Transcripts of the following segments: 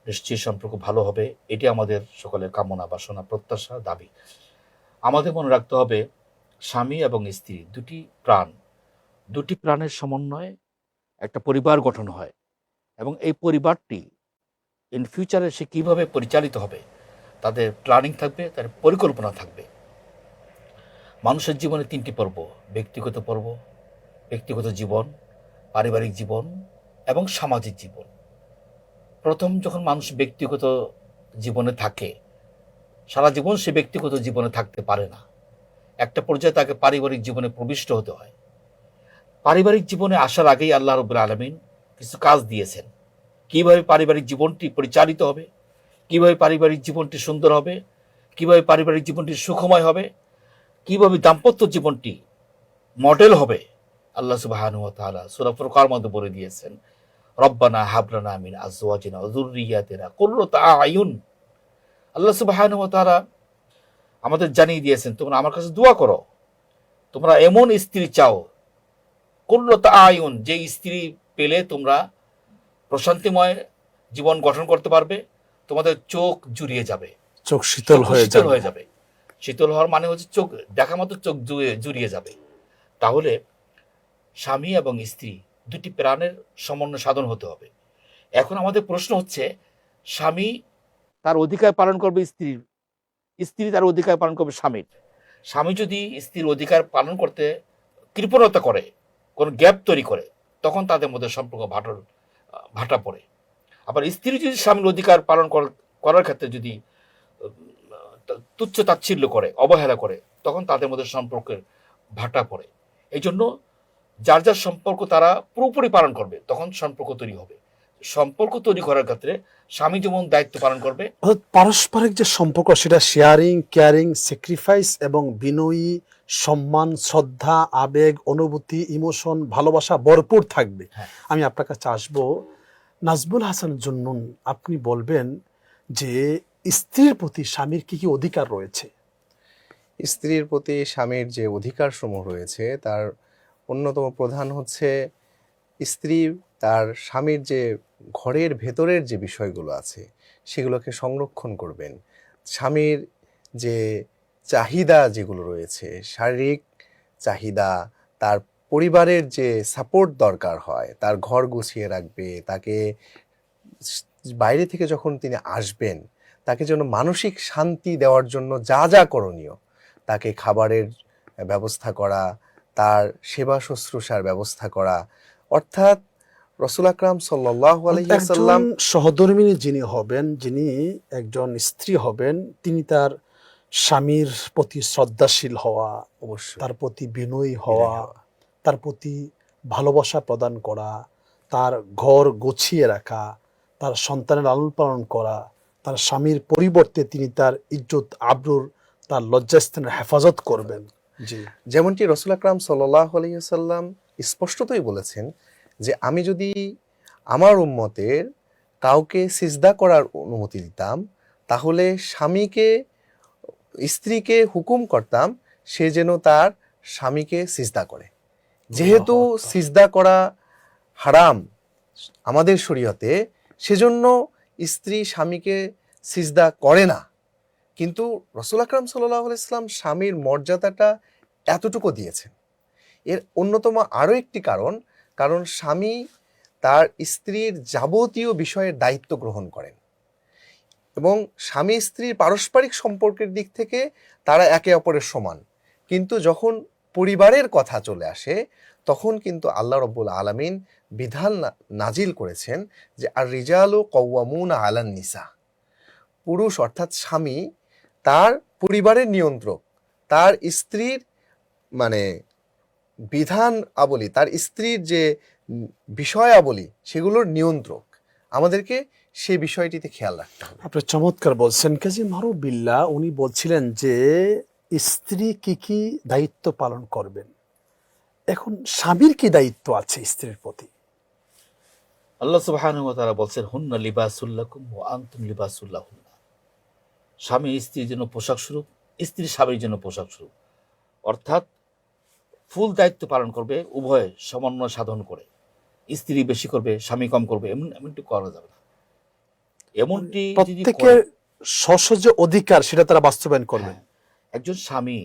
নিশ্চয়ই সম্পর্ক ভালো হবে। এটি আমাদের সকলের কামনা, বাসনা, প্রত্যাশা, দাবি। আমাদের মনে রাখতে হবে স্বামী এবং স্ত্রী দুটি প্রাণের সমন্বয়ে একটা পরিবার গঠন হয়, এবং এই পরিবারটি ইন ফিউচারে সে কীভাবে পরিচালিত হবে, তাদের প্ল্যানিং থাকবে, তাদের পরিকল্পনা থাকবে। মানুষের জীবনে 3টি পর্ব: ব্যক্তিগত পর্ব, ব্যক্তিগত জীবন, পারিবারিক জীবন এবং সামাজিক জীবন। প্রথম যখন মানুষ ব্যক্তিগত জীবনে থাকে, সারা জীবন সে ব্যক্তিগত জীবনে থাকতে পারে না। একটা পর্যায়ে তাকে পারিবারিক জীবনে প্রবিষ্ট হতে হয়। পারিবারিক জীবনে আসার আগেই আল্লাহ রাব্বুল আলামিন কিছু কাজ দিয়েছেন, কিভাবে পারিবারিক জীবনটি পরিচালিত হবে, কিভাবে পারিবারিক জীবনটি সুন্দর হবে, কিভাবে পারিবারিক জীবনটি সুখময় হবে, কিভাবে দাম্পত্য জীবনটি মডেল হবে। আল্লাহ সুবহানাহু ওয়া তাআলা সূরা ফুরকানের মধ্যে বলে দিয়েছেন, রব্বানা হাব লানা মিন আজওয়াজিনা ওয়া যুররিয়াতিনা কুররাতা আয়ুন। আল্লাহ সুবহানাহু ওয়া তাআলা আমাদের জানিয়ে দিয়েছেন, তোমরা আমার কাছে দোয়া করো, তোমরা এমন স্ত্রী চাও, কুররাতা আয়ুন, যে স্ত্রী পেলে তোমরা প্রশান্তিময় জীবন গঠন করতে পারবে, তোমাদের চোখ জুড়িয়ে যাবে, চোখ শীতল হয়ে যাবে। শীতল হওয়ার মানে হচ্ছে চোখ দেখা মাত্র চোখ জুড়িয়ে যাবে। তাহলে স্বামী এবং স্ত্রী দুটি প্রাণের সমন্বয় সাধন হতে হবে। এখন আমাদের প্রশ্ন হচ্ছে, স্বামী তার অধিকার পালন করবে স্ত্রীর, স্ত্রী তার অধিকার পালন করবে স্বামীর। স্বামী যদি স্ত্রীর অধিকার পালন করতে কৃপণতা করে, কোনো গ্যাপ তৈরি করে, তখন তাদের মধ্যে সম্পর্ক ভাটা পড়ে। আবার স্ত্রী যদি স্বামীর অধিকার পালন করার ক্ষেত্রে যদি তুচ্ছ তাচ্ছিল্য করে, অবহেলা করে, তখন তাদের মধ্যে সম্পর্কের ভাটা পড়ে। এই জন্য যার যার সম্পর্ক তারা পুরোপুরি পালন করবে, তখন সম্পর্ক তৈরি হবে। সম্পর্ক তৈরি করার ক্ষেত্রে স্বামী যেমন দায়িত্ব পালন করবে, পারস্পরিক যে সম্পর্ক সেটা শেয়ারিং, কেয়ারিং, স্যাক্রিফাইস এবং বিনয়ী, সম্মান, শ্রদ্ধা, আবেগ, অনুভূতি, ইমোশন, ভালোবাসা ভরপুর থাকবে। আমি আপনার কাছে আসবো, নাজমুল হাসান জুন্নুন, আপনি বলবেন যে স্ত্রীর প্রতি স্বামীর কি কি অধিকার রয়েছে? স্ত্রীর প্রতি স্বামীর যে অধিকারসমূহ রয়েছে তার অন্যতম প্রধান হচ্ছে, স্ত্রী তার স্বামীর যে ঘরের ভেতরের যে বিষয়গুলো আছে সেগুলোকে সংরক্ষণ করবেন। স্বামীর যে চাহিদা যেগুলো রয়েছে, শারীরিক চাহিদা, তার পরিবারের যে সাপোর্ট দরকার হয়, তার ঘর গুছিয়ে রাখবে, তাকে বাইরে থেকে যখন তিনি আসবেন তাকে যেন মানসিক শান্তি দেওয়ার জন্য যা যা করণীয়, তাকে খাবারের ব্যবস্থা করা, তার সেবা শুশ্রূষার ব্যবস্থা করা, অর্থাৎ রাসূল আকরাম সাল্লাল্লাহু আলাইহি ওয়াসাল্লাম সহধর্মিণী যিনি হবেন, যিনি একজন স্ত্রী হবেন, তিনি তার স্বামীর প্রতি শ্রদ্ধাশীল হওয়া, অবশ্যই তার প্রতি বিনয়ী হওয়া, তার প্রতি ভালোবাসা প্রদান করা, তার ঘর গুছিয়ে রাখা, তার সন্তানের লালন পালন করা, তার স্বামীর পরিবর্তে তিনি তার ইজ্জত আবরুর, তার লজ্জাস্থানের হেফাজত করবেন। জি, যেমনটি রাসূল আকরাম সাল্লাল্লাহু আলাইহি ওয়াসাল্লাম স্পষ্টতই বলেছেন যে আমি যদি আমার উম্মতের কাউকে সিজদা করার অনুমতি দিতাম, তাহলে স্ত্রীকে হুকুম করতাম সে যেন তার স্বামীকে সিজদা করে। যেহেতু সিজদা করা হারাম আমাদের শরীয়তে, সেজন্য স্ত্রী স্বামীকে সিজদা করে না। কিন্তু রাসূল আকরাম সাল্লাল্লাহু আলাইহি ওয়াসাল্লাম স্বামীর মর্যাদাটা এতটুকু দিয়েছেন। এর অন্যতম আরও একটি কারণ স্বামী তার স্ত্রীর যাবতীয় বিষয়ের দায়িত্ব গ্রহণ করেন, এবং স্বামী স্ত্রীর পারস্পরিক সম্পর্কের দিক থেকে তারা একে অপরের সমান। কিন্তু যখন পরিবারের কথা চলে আসে, তখন কিন্তু আল্লাহ রাব্বুল আলামিন বিধান নাজিল করেছেন যে আর রিজালু কওয়ামুনা আলান নিসা। পুরুষ অর্থাৎ স্বামী তার পরিবারের নিয়ন্ত্রক, তার স্ত্রীর বিধান আবলী, তার স্ত্রীর যে বিষয়াবলী সেগুলোর নিয়ন্ত্রক। আমাদেরকে সেই বিষয়টিতে খেয়াল রাখতে হবে। আপনি চমৎকার বলছেন। কাজী মারুফ বিল্লাহ উনি বলছিলেন যে স্ত্রী কি কি দায়িত্ব পালন করবেন। এখন স্বামীর কি দায়িত্ব আছে স্ত্রীর প্রতি? আল্লাহ সুবহানাহু ওয়া তাআলা বলছেন, হুন্না লিবাসুল লাকুম ওয়া আনতুম লিবাসুল লাহুন্না। স্বামী স্ত্রীর জন্য পোশাক স্বরূপ, স্ত্রী স্বামীর জন্য পোশাক স্বরূপ। অর্থাৎ ফুল দায়িত্ব পালন করবে, উভয় সমন্বয় সাধন করে। স্ত্রী বেশি করবে, স্বামী কম করবে, এমনটি করা যাবে না। এমনটি যদি প্রত্যেকের করে, স্ব যে অধিকার সেটা তারা বাস্তবায়ন করবে। হ্যাঁ, একজন স্বামী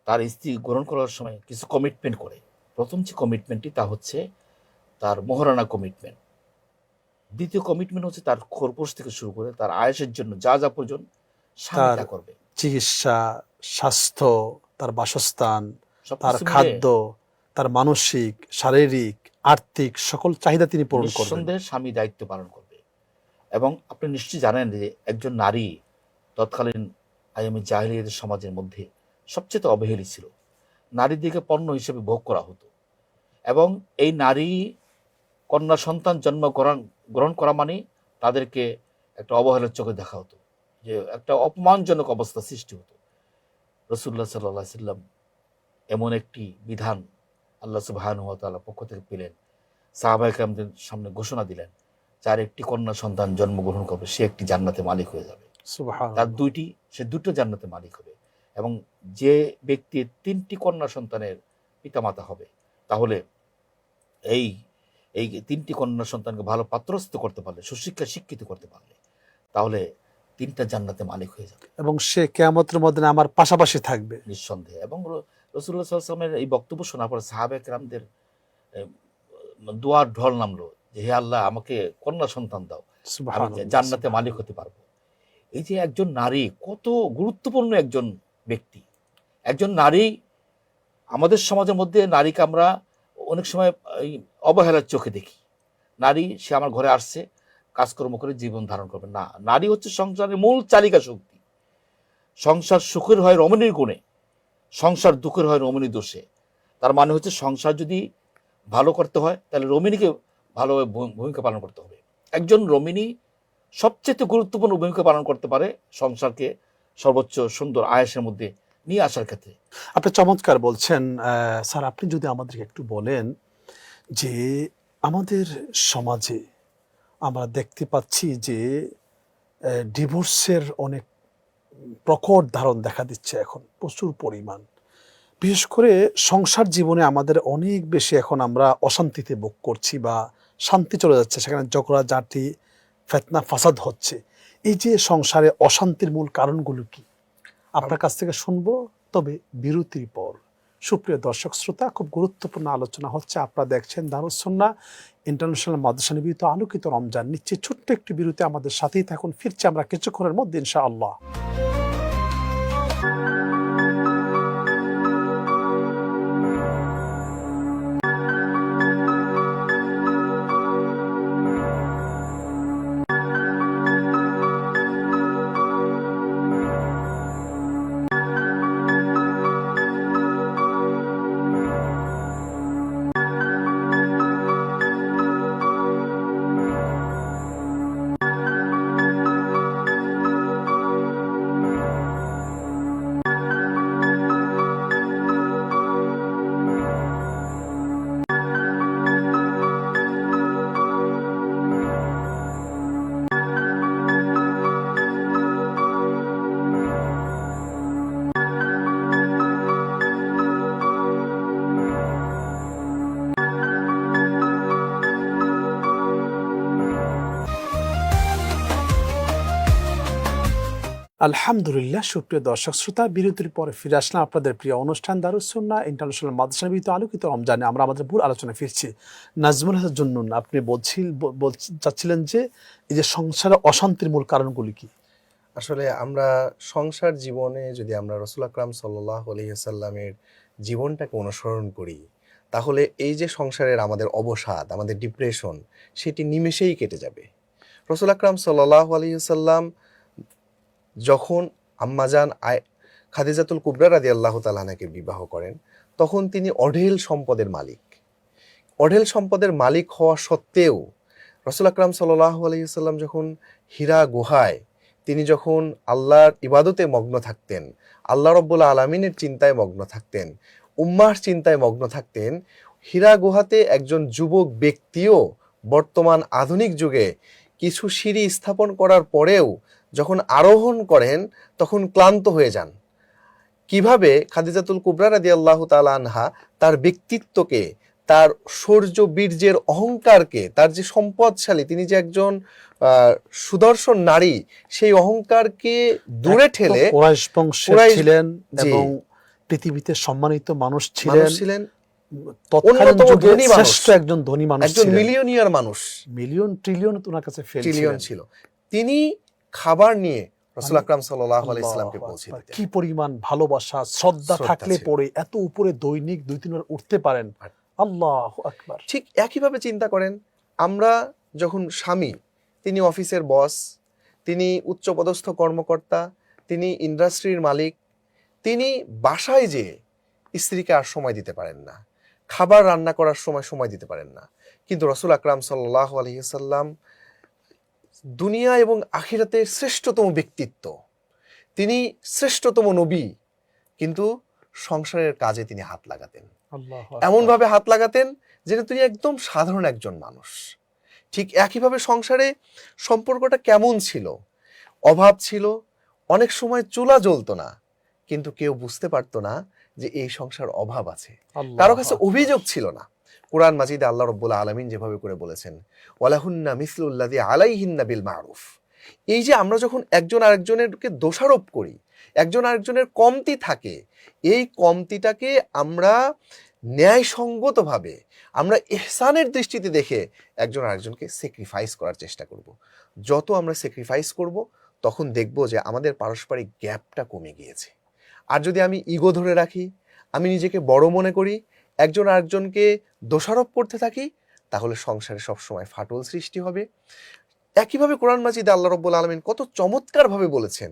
তার স্ত্রী গ্রহণ করার সময় কিছু কমিটমেন্ট করে। প্রথম যে কমিটমেন্টটি তা হচ্ছে তার মোহরানা কমিটমেন্ট। দ্বিতীয় কমিটমেন্ট হচ্ছে তার খরপোশ থেকে শুরু করে তার আয়েশের জন্য যা যা প্রয়োজন স্বামী তার তা করবে। চিকিৎসা, স্বাস্থ্য, তার বাসস্থান, তার সবকিছু মিলে খাদ্য, তার মানসিক, শারীরিক, আর্থিক সকল চাহিদা তিনি পূরণ করবেন। নিঃসন্দেহে স্বামী দায়িত্ব পালন করবে। এবং আপনি নিশ্চয়ই জানেন যে একজন নারী তৎকালীন আইয়ামে জাহিলিয়াতের সমাজের মধ্যে সবচেয়ে অবহেলিত ছিল। নারীদিকে পণ্য হিসেবে ভোগ করা হতো এবং এই নারী কন্যা সন্তান গ্রহণ করা মানে তাদেরকে একটা অবহেলার চোখে দেখা হতো, যে একটা অপমানজনক অবস্থা সৃষ্টি হতো। রাসূলুল্লাহ সাল্লাল্লাহু আলাইহি সাল্লাম এমন একটি বিধান আল্লাহ সুবহানাহু ওয়া তাআলার পক্ষ থেকে পেলেন, সাহাবায়ে কেরামদের সামনে ঘোষণা দিলেন, যার একটি কন্যা সন্তান জন্মগ্রহণ করবে সে একটি জান্নাতে মালিক হয়ে যাবে। তার সে দুটো জান্নাতে মালিক হবে। এবং যে ব্যক্তি 3টি কন্যা সন্তানের পিতামাতা হবে, তাহলে এই এই 3টি কন্যা সন্তানকে ভালো পাত্রস্থ করতে পারলে, সুশিক্ষা শিক্ষিত করতে পারলে, তাহলে 3টা জান্নাতে মালিক হয়ে যাবে এবং সে কিয়ামতের ময়দানে আমার পাশাপাশি থাকবে নিঃসন্দেহে। এবং রাসূলুল্লাহ সাল্লাল্লাহু আলাইহি ওয়াসাল্লামের এই বক্তব্য শোনার পর সাহাবায়ে কেরামদের দোয়ার ঢল নামলো যে হে আল্লাহ, আমাকে কন্যা সন্তান দাও, আমি সুবহানাল্লাহ। জান্নাতে মালিক হতে পারবো। এই যে একজন নারী কত গুরুত্বপূর্ণ একজন ব্যক্তি। একজন নারী, আমাদের সমাজের মধ্যে নারীকে আমরা অনেক সময় এই অবহেলার চোখে দেখি। নারী সে আমার ঘরে আসছে, কাজকর্ম করে জীবন ধারণ করবে না। নারী হচ্ছে সংসারের মূল চালিকা শক্তি। সংসার সুখের হয় রমণীর গুণে, সংসার দুঃখের হয় রমণীর দোষে। তার মানে হচ্ছে সংসার যদি ভালো করতে হয় তাহলে রমণীকে ভালোভাবে ভূমিকা পালন করতে হবে। একজন রমণী সবচেয়ে গুরুত্বপূর্ণ ভূমিকা পালন করতে পারে সংসারকে সর্বোচ্চ সুন্দর আয়েশের মধ্যে নিয়ে আসার ক্ষেত্রে। আপনি চমৎকার বলছেন। স্যার, আপনি যদি আমাদেরকে একটু বলেন যে আমাদের সমাজে আমরা দেখতে পাচ্ছি যে ডিভোর্সের অনেক প্রকট ধারণ দেখা দিচ্ছে এখন প্রচুর পরিমাণ। বিশেষ করে সংসার জীবনে আমাদের অনেক বেশি এখন আমরা অশান্তিতে ভোগ করছি বা শান্তি চলে যাচ্ছে, সেখানে ঝগড়া ঝাঁটি, ফিতনা ফাসাদ হচ্ছে। এই যে সংসারে অশান্তির মূল কারণগুলো কি আপনার কাছ থেকে শুনবো, তবে বিরতির পর। সুপ্রিয় দর্শক শ্রোতা, খুব গুরুত্বপূর্ণ আলোচনা হচ্ছে। আপনারা দেখছেন দারুস সুন্নাহ ইন্টারন্যাশনাল মাদ্রাসা নিবেদিত আলোকিত রমজান। নিচ্ছে ছোট্ট একটি বিরতি, আমাদের সাথেই থাকুন। ফিরছি আমরা কিছুক্ষণের মধ্যে ইনশাআল্লাহ। আলহামদুলিল্লাহ। সুপ্রিয় দর্শক শ্রোতা, বিরতির পরে ফিরে আসলাম আপনাদের প্রিয় অনুষ্ঠান দারুস সুন্নাহ ইন্টারন্যাশনাল মাদ্রাসা নিবেদিত আলোকিত রমজানে। আমরা আমাদের মূল আলোচনা ফিরছি। নাজমুল হাসান জুন্নুন, আপনি চাচ্ছিলেন যে এই যে সংসারে অশান্তির মূল কারণগুলি কি? আসলে আমরা সংসার জীবনে যদি আমরা রাসূল আকরাম সাল্লাল্লাহু আলাইহি ওয়াসাল্লামের জীবনটাকে অনুসরণ করি, তাহলে এই যে সংসারের আমাদের অবসাদ, আমাদের ডিপ্রেশন, সেটি নিমেষেই কেটে যাবে। রাসূল আকরাম সাল্লাল্লাহু আলাইহি ওয়াসাল্লাম যখন আম্মাজান খাদিজাতুল কুবরা রাদিয়াল্লাহু তাআলা আনহাকে বিবাহ করেন, তখন তিনি অঢেল সম্পদের মালিক। অঢেল সম্পদের মালিক হওয়া সত্ত্বেও রাসূল আকরাম সাল্লাল্লাহু আলাইহি ওয়াসাল্লাম যখন হীরা গুহায় তিনি যখন আল্লাহর ইবাদতে মগ্ন থাকতেন, আল্লাহ রাব্বুল আলামিনের চিন্তায় মগ্ন থাকতেন, উম্মাহর চিন্তায় মগ্ন থাকতেন, হীরা গুহাতে একজন যুবক ব্যক্তিও বর্তমান আধুনিক যুগে কিছু সিঁড়ি স্থাপন করার পরেও যখন আরোহণ করেন তখন ক্লান্ত হয়ে যান। কিভাবে খাদিজাতুল কুবরা রাদিয়াল্লাহু তাআলা আনহা তার ব্যক্তিত্বকে, তার শৌর্য বীর্যের অহংকারকে, তার যে সম্পদশালী, তিনি যে একজন সুদর্শন নারী, সেই অহংকারকে দূরে ঠেলে কুরাইশ বংশের কুরাইশ- ছিলেন জি। এবং পৃথিবীতে সম্মানিত মানুষ মানুষ ছিলেন, ছিলেন, তৎকালীন অন্যতম যুগে ধনী মানুষ, শ্রেষ্ঠ একজন ধনী মানুষ একজন ছিলেন, মিলিয়নিয়ার মানুষ, মিলিয়ন ট্রিলিয়ন ওনার কাছে ফেল ট্রিলিয়ন ছিলেন। ছিল। তিনি খাবার নিয়ে রাসূল আকরাম সাল্লাল্লাহু আলাইহি আল্লাহু ইসলামকে আকবার। পৌঁছে দিতেন। কি পরিমাণ ভালোবাসা, শ্রদ্ধা শ্রদ্ধা থাকলে ছিল। পরে এত উপরে দৈনিক 2-3 বার উঠতে পারেন। আল্লাহু আকবার। ঠিক একইভাবে চিন্তা করেন, আমরা যখন স্বামী, তিনি অফিসের বস, তিনি উচ্চপদস্থ কর্মকর্তা, তিনি ইন্ডাস্ট্রির মালিক, তিনি বাসায় যেয়ে স্ত্রীকে আর সময় দিতে পারেন না, খাবার রান্না করার সময় দিতে পারেন না। কিন্তু রাসূল আকরাম সাল্লাল্লাহু আলাইহি সাল্লাম দুনিয়া এবং আখিরাতের শ্রেষ্ঠতম ব্যক্তিত্ব, তিনি শ্রেষ্ঠতম নবী, কিন্তু সংসারের কাজে তিনি হাত লাগাতেন। আল্লাহু এমন আকবার। ভাবে হাত লাগাতেন যেন তিনি একদম সাধারণ একজন মানুষ। ঠিক একইভাবে সংসারে সম্পর্কটা কেমন ছিল, অভাব ছিল, অনেক সময় চুলা জ্বলতো না, কিন্তু কেউ বুঝতে পারতো না যে এই সংসার অভাব আছে, আল্লাহু কারো কাছে আকবার। অভিযোগ ছিল না। কোরআন মাজিদে আল্লাহ রাব্বুল আলামিন যেভাবে করে বলেছেন, ওয়ালাহুন্না মিসলুল্লাযী আলাইহিন্না বিল মারুফ। এই যে আমরা যখন একজন আরেকজনেরকে দোষারোপ করি, একজন আরেকজনের কমতি থাকে, এই কমতিটাকে আমরা ন্যায়সঙ্গতভাবে, আমরা ইহসানের দৃষ্টিতে দেখে একজন আরেকজনকে স্যাক্রিফাইস করার চেষ্টা করব। যত আমরা স্যাক্রিফাইস করব, তখন দেখব যে আমাদের পারস্পরিক গ্যাপটা কমে গিয়েছে। আর যদি আমি ইগো ধরে রাখি, আমি নিজেকে বড় মনে করি, একজন আরেকজনকে দোষারোপ করতে থাকি, তাহলে সংসারে সবসময় ফাটল সৃষ্টি হবে। একইভাবে কোরআন মাজিদে আল্লাহ রাব্বুল আলামিন কত চমৎকারভাবে বলেছেন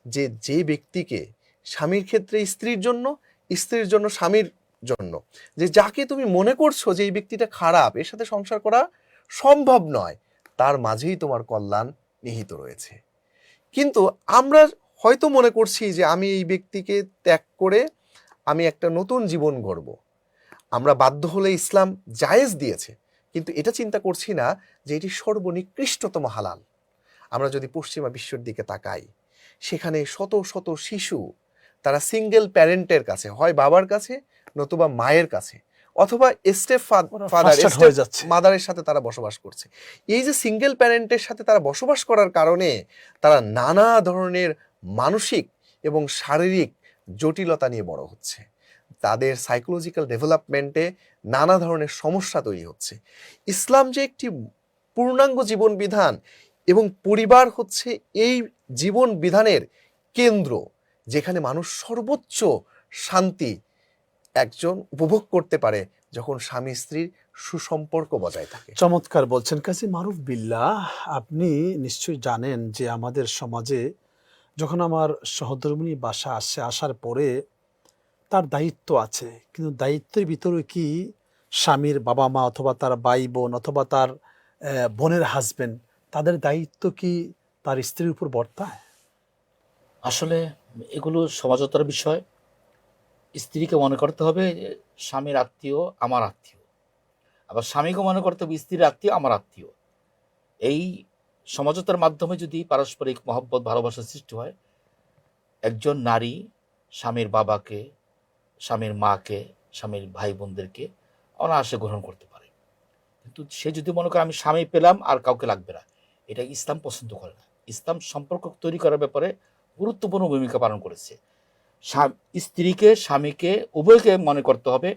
যে যে ব্যক্তিকে স্বামীর ক্ষেত্রে স্ত্রীর জন্য, স্ত্রীর জন্য স্বামীর জন্য, যে যাকে তুমি মনে করছো যে এই ব্যক্তিটা খারাপ, এর সাথে সংসার করা সম্ভব নয়, তার মাঝেই তোমার কল্যাণ নিহিত রয়েছে। কিন্তু আমরা হয়তো মনে করছি যে আমি এই ব্যক্তিকে ত্যাগ করে আমি একটা নতুন জীবন গড়ব, আমরা বাধ্য হলে ইসলাম জায়েজ দিয়েছে, কিন্তু এটা চিন্তা করছি না যে এটি সর্বনিকৃষ্টতম হালাল। আমরা যদি পশ্চিমা বিশ্বের দিকে তাকাই, সেখানে শত শত শিশু তারা সিঙ্গেল প্যারেন্টের কাছে, হয় বাবার কাছে নতুবা মায়ের কাছে, অথবা স্টেপ ওরা ফাদার, frustrated হয়ে যাচ্ছে। মাদারের সাথে তারা বসবাস করছে। এই যে সিঙ্গেল প্যারেন্টের সাথে তারা বসবাস করার কারণে তারা নানা ধরনের মানসিক এবং শারীরিক জটিলতা নিয়ে বড় হচ্ছে, তাদের সাইকোলজিক্যাল ডেভেলপমেন্টে নানা ধরনের সমস্যা তৈরি হচ্ছে। ইসলাম যে একটি পূর্ণাঙ্গ জীবন বিধান, এবং পরিবার হচ্ছে এই জীবন বিধানের কেন্দ্র, যেখানে মানুষ সর্বোচ্চ শান্তি একজন উপভোগ করতে পারে যখন স্বামী স্ত্রীর সুসম্পর্ক বজায় থাকে। চমৎকার বলছেন কাজী মারুফ বিল্লাহ। আপনি নিশ্চয়ই জানেন যে আমাদের সমাজে যখন আমার সহধর্মিণী বাসা আসে, আসার পরে তার দায়িত্ব আছে, কিন্তু দায়িত্বের ভিতরে কি স্বামীর বাবা মা অথবা তার ভাই বোন অথবা তার বোনের হাজবেন্ড, তাদের দায়িত্ব কি তার স্ত্রীর উপর বর্তায়? আসলে এগুলো সমাজতার বিষয়। স্ত্রীকে মনে করতে হবে যে স্বামীর আত্মীয় আমার আত্মীয়, আবার স্বামীকে মনে করতে হবে স্ত্রীর আত্মীয় আমার আত্মীয়। এই সমঝোতার মাধ্যমে যদি পারস্পরিক মহব্বত ভালোবাসার সৃষ্টি হয়, একজন নারী স্বামীর বাবাকে, স্বামীর মাকে, স্বামীর ভাই বোনদেরকে অনায়াসে গ্রহণ করতে পারে। কিন্তু সে যদি মনে করে আমি স্বামী পেলাম আর কাউকে লাগবে না, এটা ইসলাম পছন্দ করে না। ইসলাম সম্পর্ক তৈরি করার ব্যাপারে গুরুত্বপূর্ণ ভূমিকা পালন করেছে। স্ত্রীকে স্বামীকে উভয়কে মনে করতে হবে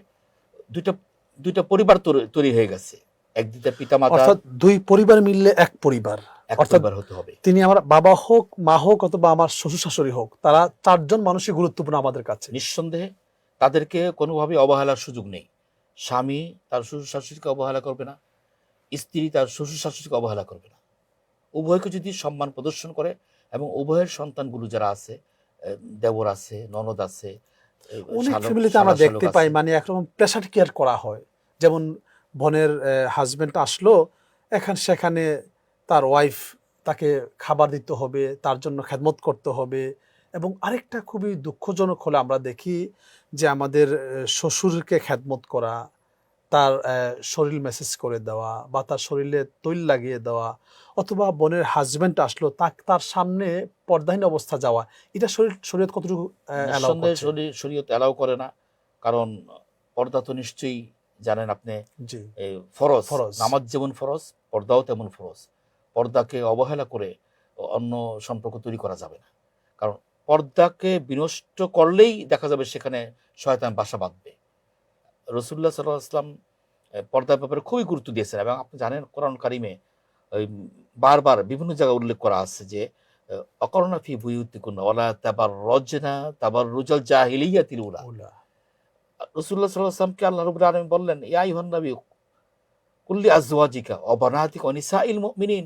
দুইটা দুইটা পরিবার তৈরি হয়ে গেছে, একদিকে পিতা মাতা, অর্থাৎ দুই পরিবার মিললে এক পরিবার। এক অর্থাৎ পরিবার হতে হবে। তিনি আমার বাবা হোক, মা হোক, অথবা আমার শ্বশুর শাশুড়ি হোক, তারা চারজন মানুষই গুরুত্বপূর্ণ আমাদের কাছে। নিঃসন্দেহে তাদেরকে কোনোভাবে অবহেলার সুযোগ নেই। স্বামী তার শ্বশুর শাশুড়িকে অবহেলা করবে না, স্ত্রী তার শ্বশুর শাশুড়িকে অবহেলা করবে না। উভয়কে যদি সম্মান প্রদর্শন করে, এবং উভয়ের সন্তানগুলো যারা আছে, দেবর আছে, ননদ আছে, অনেক শালক- ফ্যামিলিতে আমরা শালা দেখতে শালক পাই আছে। মানে একরকম প্রেশার কেয়ার করা হয়। যেমন বোনের হাজবেন্ড আসলো, সেখানে তার ওয়াইফ তাকে খাবার দিতে হবে, তার জন্য খেদমত করতে হবে। এবং আরেকটা খুবই দুঃখজনক হলে আমরা দেখি যে আমাদের শ্বশুরকে খেদমত করা, তার শরীর মেসেজ করে দেওয়া বা তার শরীরে তৈল লাগিয়ে দেওয়া, অথবা বোনের হাজবেন্ড আসলো তার সামনে পর্দাহীন অবস্থা যাওয়া, এটা শরীয়ত কতটুকু allow নিঃসন্দেহে করছে? শরীয়ত অ্যালাউ করে না। কারণ পর্দা তো নিশ্চয়ই জানেন আপনি, জি, এই ফরজ ফরজ। নামাজ যেমন ফরজ, পর্দাও তেমন ফরজ। পর্দাকে অবহেলা করে অন্য সম্পর্ক তৈরি করা যাবে না, কারণ পর্দাকে বিনষ্ট করলেই দেখা যাবে সেখানে শয়তান বাসা বাঁধবে। রসুল্লাহ সাল্লাল্লাহু আলাইহি ওয়াসাল্লাম পর্দার ব্যাপারে খুবই গুরুত্ব দিয়েছেন, এবং আপনি জানেন কোরআন কারিমে ওই বারবার বিভিন্ন জায়গায় উল্লেখ করা আছে যে অকরনা ফি বুয়ুতিকুন্না ওয়ালা তাবাররাজনা তাবাররুজাল জাহিলিয়াতিল উলা। ওলা। রাসূলুল্লাহ সাল্লাল্লাহু আলাইহি ওয়াসাল্লামকে আল্লাহ রাব্বুল আলামিন বললেন, ইয়া আইয়ুহান নাবী কুল্লি আজওয়াজিকা ওয়া বানাতিকা ওয়া নিসাইল মুমিনিন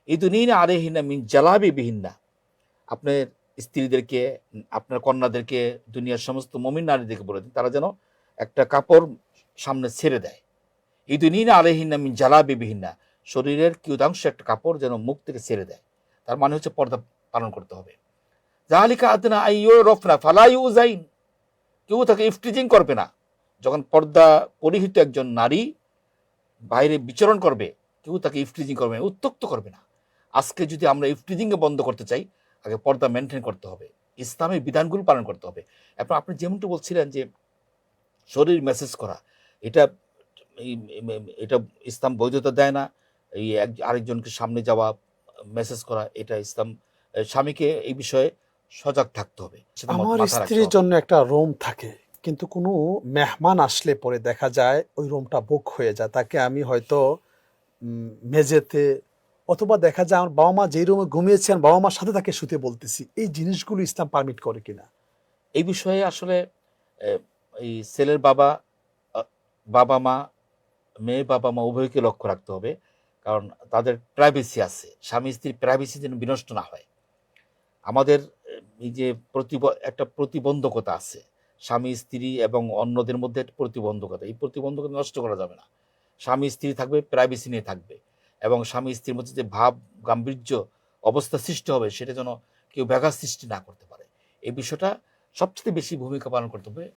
ইদুনিনা আলাইহিন্না মিন জালাবিবিহিন্না। আপনার স্ত্রীদেরকে, আপনার কন্যাদেরকে, দুনিয়ার সমস্ত মুমিন নারীদেরকে বলে দিন তারা যেন একটা কাপড় সামনে ছেড়ে দেয়। ইদুনিনা আলাইহিন্না মিন জালাবিবিহিন্না, শরীরের কিয়দাংশ একটা কাপড় যেন মুখ থেকে ছেড়ে দেয়। তার মানে হচ্ছে পর্দা পালন করতে হবে। যালিকা আদনা আইয়ুরফনা ফালা ইউজাইন, কেউ তাকে ইফটিজিং করবে না। যখন পর্দা পরিহিত একজন নারী বাইরে বিচরণ করবে, কেউ তাকে ইফটিজিং করবে না, উত্তক্ত করবে না। আজকে যদি আমরা ইফটিজিংকে বন্ধ করতে চাই, আগে পর্দা মেনটেন করতে হবে, ইসলামের বিধানগুলো পালন করতে হবে। এখন আপনি যেমনটি বলছিলেন যে শরীর মেসেজ করা, এটা এটা ইসলাম বৈধতা দেয় না। এই আরেকজনকে সামনে যাওয়া, মেসেজ করা, এটা ইসলাম স্বামীকে এই বিষয়ে সজাগ থাকতে হবে, সেটা আমার মাথায় রাখতে স্ত্রীর হবে। জন্য একটা রুম থাকে, কিন্তু কোনো মেহমান আসলে পরে দেখা যায় ওই রুমটা বুক হয়ে যায়। তাকে আমি হয়তো মেঝেতে, অথবা দেখা যায় আমার বাবা মা যেই রুমে ঘুমিয়েছেন বাবা মার সাথে তাকে শুতে বলতেছি, এই জিনিসগুলো ইসলাম পারমিট করে কিনা? এই বিষয়ে আসলে এই ছেলের বাবা, বাবা মা, মেয়ে বাবা মা উভয়কে লক্ষ্য রাখতে হবে, কারণ তাদের প্রাইভেসি আছে, স্বামী স্ত্রীর প্রাইভেসি যেন বিনষ্ট না হয়। আমাদের এই যে একটা প্রতিবন্ধকতা আছে, স্বামী স্ত্রী এবং অন্যদের মধ্যে একটা প্রতিবন্ধকতা, এই প্রতিবন্ধকতা নষ্ট করা যাবে না। স্বামী স্ত্রী থাকবে, প্রাইভেসি নিয়ে থাকবে, এবং স্বামী স্ত্রীর মধ্যে যে ভাব গাম্ভীর্য অবস্থা সৃষ্টি হবে সেটা যেন কেউ ব্যাঘাত সৃষ্টি না করতে পারে। এই বিষয়টা সবচেয়ে বেশি ভূমিকা পালন করতে হবে